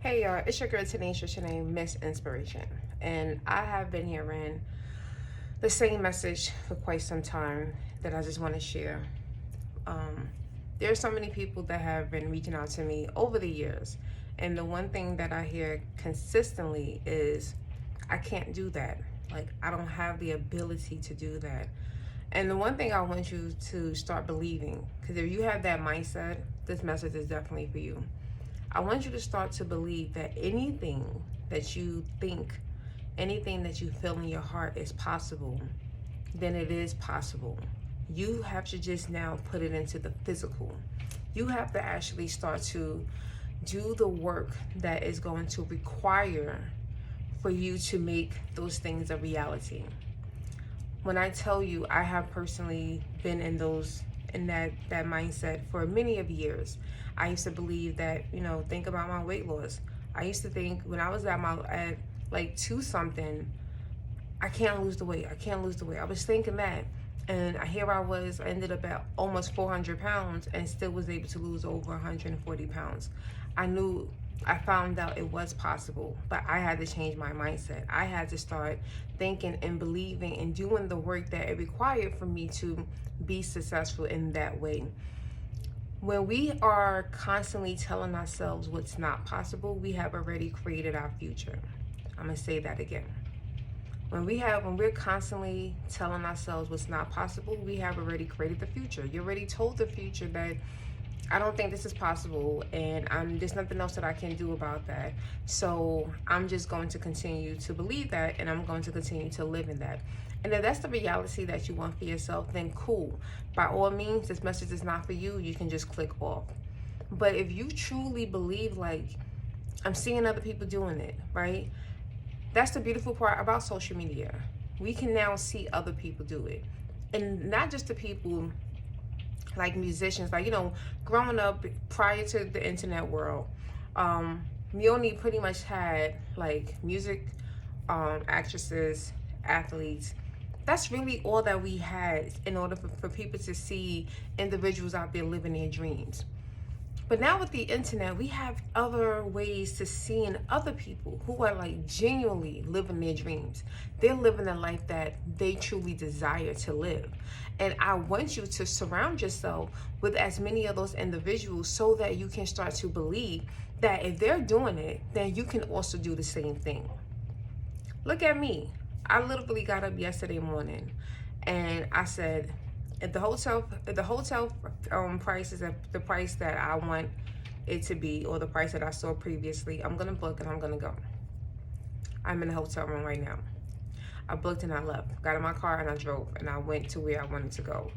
Hey y'all, it's your girl Tanisha Shanee, Miss Inspiration. And I have been hearing the same message for quite some time that I just want to share. There are so many people that have been reaching out to me over the years. And the one thing that I hear consistently is, I can't do that. Like, I don't have the ability to do that. And the one thing I want you to start believing, because if you have that mindset, this message is definitely for you. I want you to start to believe that anything that you think, anything that you feel in your heart is possible, then it is possible. You have to just now put it into the physical. You have to actually start to do the work that is going to require for you to make those things a reality. When I tell you, I have personally been in that mindset for many of years. I used to believe that, think about my weight loss. I used to think when I was at like 2 something, I can't lose the weight. I can't lose the weight. I was thinking that. And here I was, I ended up at almost 400 pounds and still was able to lose over 140 pounds. I found out it was possible, but I had to change my mindset. I had to start thinking and believing and doing the work that it required for me to be successful in that way. When we are constantly telling ourselves what's not possible, we have already created our future. I'm gonna say that again. When we're constantly telling ourselves what's not possible, we have already created the future. You already told the future that I don't think this is possible, and there's nothing else that I can do about that. So I'm just going to continue to believe that, and I'm going to continue to live in that. And if that's the reality that you want for yourself, then cool. By all means, this message is not for you. You can just click off. But if you truly believe, like, I'm seeing other people doing it, right? That's the beautiful part about social media. We can now see other people do it. And not just the people like musicians, like, growing up prior to the internet world, we only pretty much had like music, actresses, athletes. That's really all that we had in order for people to see individuals out there living their dreams. But now with the internet, we have other ways to seeing other people who are like genuinely living their dreams. They're living a life that they truly desire to live. And I want you to surround yourself with as many of those individuals so that you can start to believe that if they're doing it, then you can also do the same thing. Look at me. I literally got up yesterday morning and I said, if the hotel price is at the price that I want it to be, or the price that I saw previously, I'm gonna book and I'm gonna go. I'm in the hotel room right now. I booked and I left. Got in my car and I drove and I went to where I wanted to go.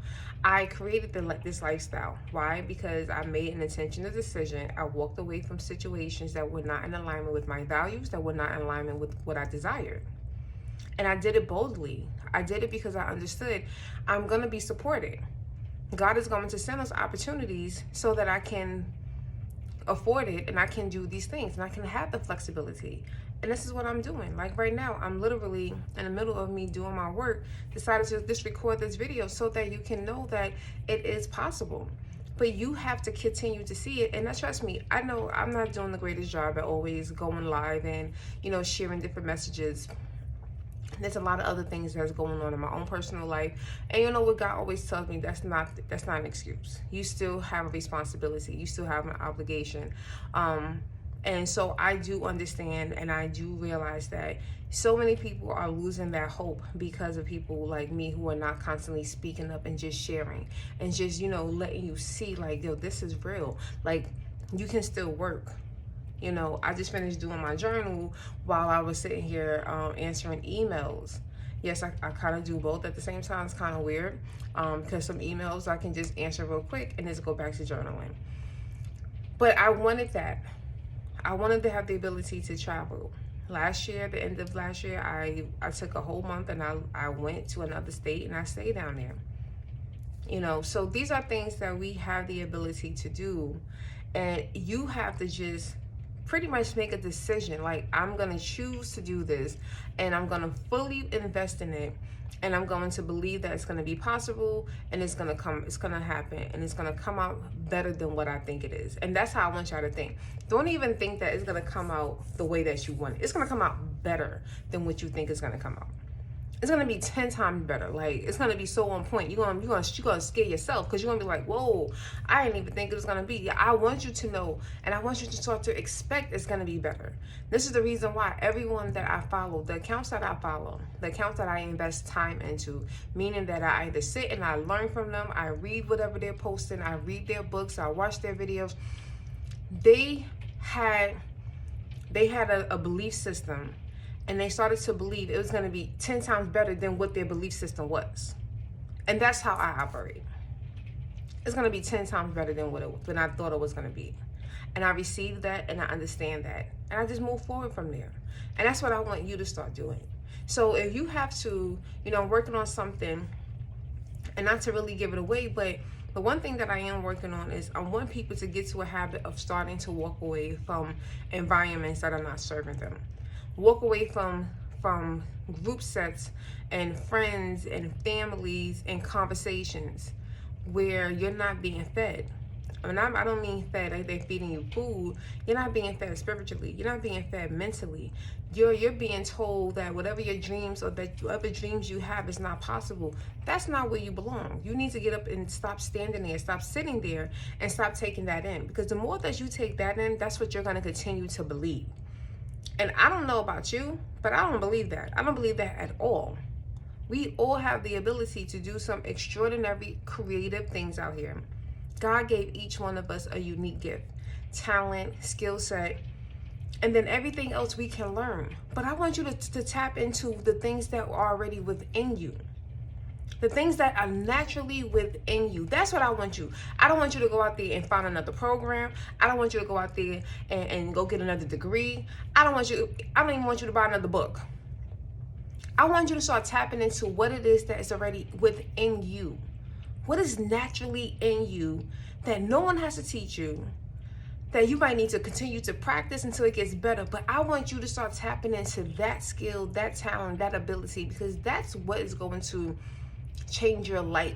I created this lifestyle. Why? Because I made an intentional decision. I walked away from situations that were not in alignment with my values, that were not in alignment with what I desired. And I did it boldly. I did it because I understood I'm going to be supported. God is going to send us opportunities so that I can afford it and I can do these things and I can have the flexibility. And this is what I'm doing. Like right now, I'm literally in the middle of me doing my work, decided to just record this video so that you can know that it is possible. But you have to continue to see it. And trust me, I know I'm not doing the greatest job at always going live and, sharing different messages. There's a lot of other things that's going on in my own personal life. And what God always tells me, that's not an excuse. You still have a responsibility. You still have an obligation. And so I do understand and I do realize that so many people are losing that hope because of people like me who are not constantly speaking up and just sharing and just, letting you see like, yo, this is real. Like, you can still work. I just finished doing my journal while I was sitting here answering emails. Yes, I kind of do both at the same time. It's kind of weird because some emails I can just answer real quick and just go back to journaling. But I wanted that. I wanted to have the ability to travel. Last year, the end of last year, I took a whole month and I went to another state and I stayed down there. So these are things that we have the ability to do. And you have to just pretty much make a decision. Like, I'm going to choose to do this, and I'm going to fully invest in it, and I'm going to believe that it's going to be possible, and it's going to happen, and it's going to come out better than what I think it is. And that's how I want y'all to think. Don't even think that it's going to come out the way that you want it. It's going to come out better than what you think it's going to come out. It's going to be 10 times better. Like, it's going to be so on point. You're going to scare yourself, because you're going to be like, whoa, I didn't even think it was going to be. I want you to know, and I want you to start to expect it's going to be better. This is the reason why everyone that I follow, the accounts that I follow, the accounts that I invest time into, meaning that I either sit and I learn from them, I read whatever they're posting, I read their books, I watch their videos. They had a belief system, and they started to believe it was going to be 10 times better than what their belief system was. And that's how I operate. It's going to be 10 times better than I thought it was going to be. And I received that, and I understand that. And I just move forward from there. And that's what I want you to start doing. So if you have to, working on something, and not to really give it away, but the one thing that I am working on is I want people to get to a habit of starting to walk away from environments that are not serving them. Walk away from group sets and friends and families and conversations where you're not being fed. I don't mean fed like they're feeding you food. You're not being fed spiritually. You're not being fed mentally. You're being told that whatever your dreams or that whatever dreams you have is not possible. That's not where you belong. You need to get up and stop standing there, stop sitting there, and stop taking that in. Because the more that you take that in, that's what you're going to continue to believe. And I don't know about you, but I don't believe that. I don't believe that at all. We all have the ability to do some extraordinary creative things out here. God gave each one of us a unique gift, talent, skill set, and then everything else we can learn. But I want you to tap into the things that are already within you. The things that are naturally within you. That's what I want you. I don't want you to go out there and find another program. I don't want you to go out there and go get another degree. I don't even want you to buy another book. I want you to start tapping into what it is that is already within you. What is naturally in you that no one has to teach you, that you might need to continue to practice until it gets better. But I want you to start tapping into that skill, that talent, that ability, because that's what is going to change your life.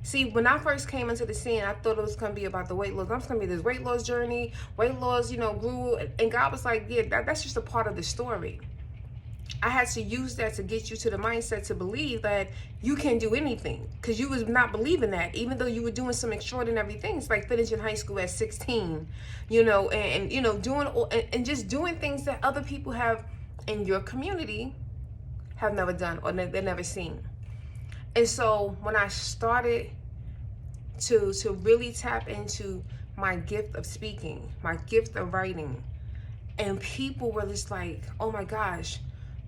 See, when I first came into the scene, I thought it was going to be about the weight loss. I'm just going to be this weight loss journey. Weight loss, grew. And God was like, yeah, that's just a part of the story. I had to use that to get you to the mindset to believe that you can do anything, because you was not believing that, even though you were doing some extraordinary things like finishing high school at 16, doing just doing things that other people have in your community have never done or they've never seen. And so when I started to really tap into my gift of speaking, my gift of writing, and people were just like, oh my gosh,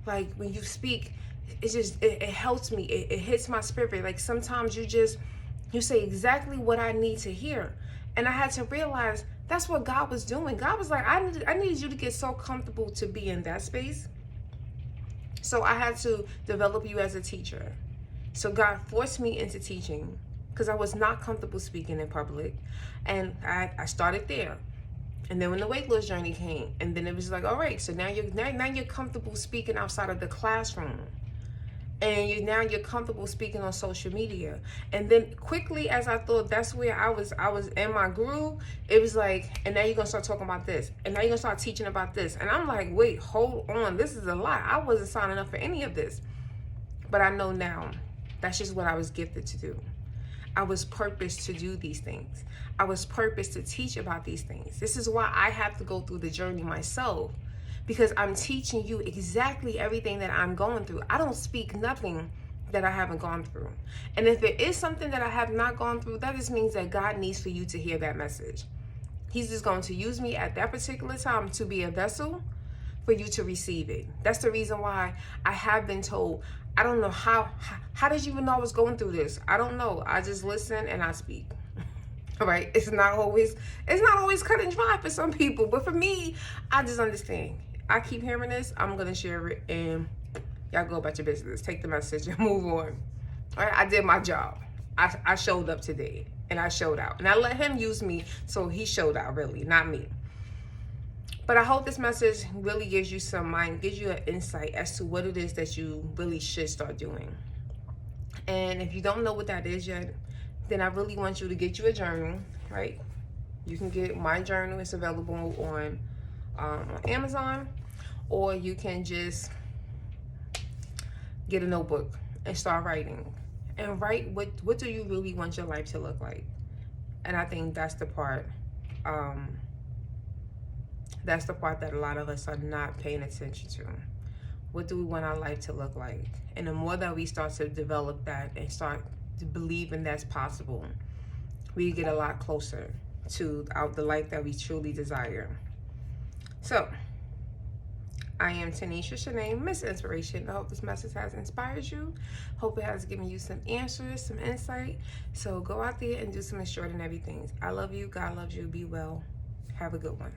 like when you speak, it helps me. It hits my spirit. Like sometimes you say exactly what I need to hear. And I had to realize that's what God was doing. God was like, I needed you to get so comfortable to be in that space. So I had to develop you as a teacher. So God forced me into teaching because I was not comfortable speaking in public. And I started there. And then when the weight loss journey came, and then it was like, all right, so now you're comfortable speaking outside of the classroom. And you're comfortable speaking on social media. And then quickly, as I thought that's where I was in my groove, it was like, and now you're gonna start talking about this, and now you're gonna start teaching about this. And I'm like, wait, hold on, this is a lot. I wasn't signing up for any of this. But I know now that's just what I was gifted to do. I was purposed to do these things. I was purposed to teach about these things. This is why I have to go through the journey myself, because I'm teaching you exactly everything that I'm going through. I don't speak nothing that I haven't gone through. And if there is something that I have not gone through, that just means that God needs for you to hear that message. He's just going to use me at that particular time to be a vessel for you to receive it. That's the reason why I have been told, I don't know how did you even know I was going through this? I don't know. I just listen and I speak. All right. It's not always cut and dry for some people, but for me, I just understand. I keep hearing this, I'm gonna share it, and y'all go about your business. Take the message and move on. All right, I did my job. I showed up today, and I showed out, and I let him use me, so he showed out, really, not me. But I hope this message really gives you some mind, gives you an insight as to what it is that you really should start doing. And if you don't know what that is yet, then I really want you to get you a journal, right? You can get my journal. It's available on Amazon, or you can just get a notebook and start writing. And write what do you really want your life to look like? And I think that's the part that a lot of us are not paying attention to. What do we want our life to look like? And the more that we start to develop that and start to believe in that's possible, we get a lot closer to the life that we truly desire. So, I am Tanisha Shanee, Miss Inspiration. I hope this message has inspired you. Hope it has given you some answers, some insight. So go out there and do some extraordinary things. I love you. God loves you. Be well. Have a good one.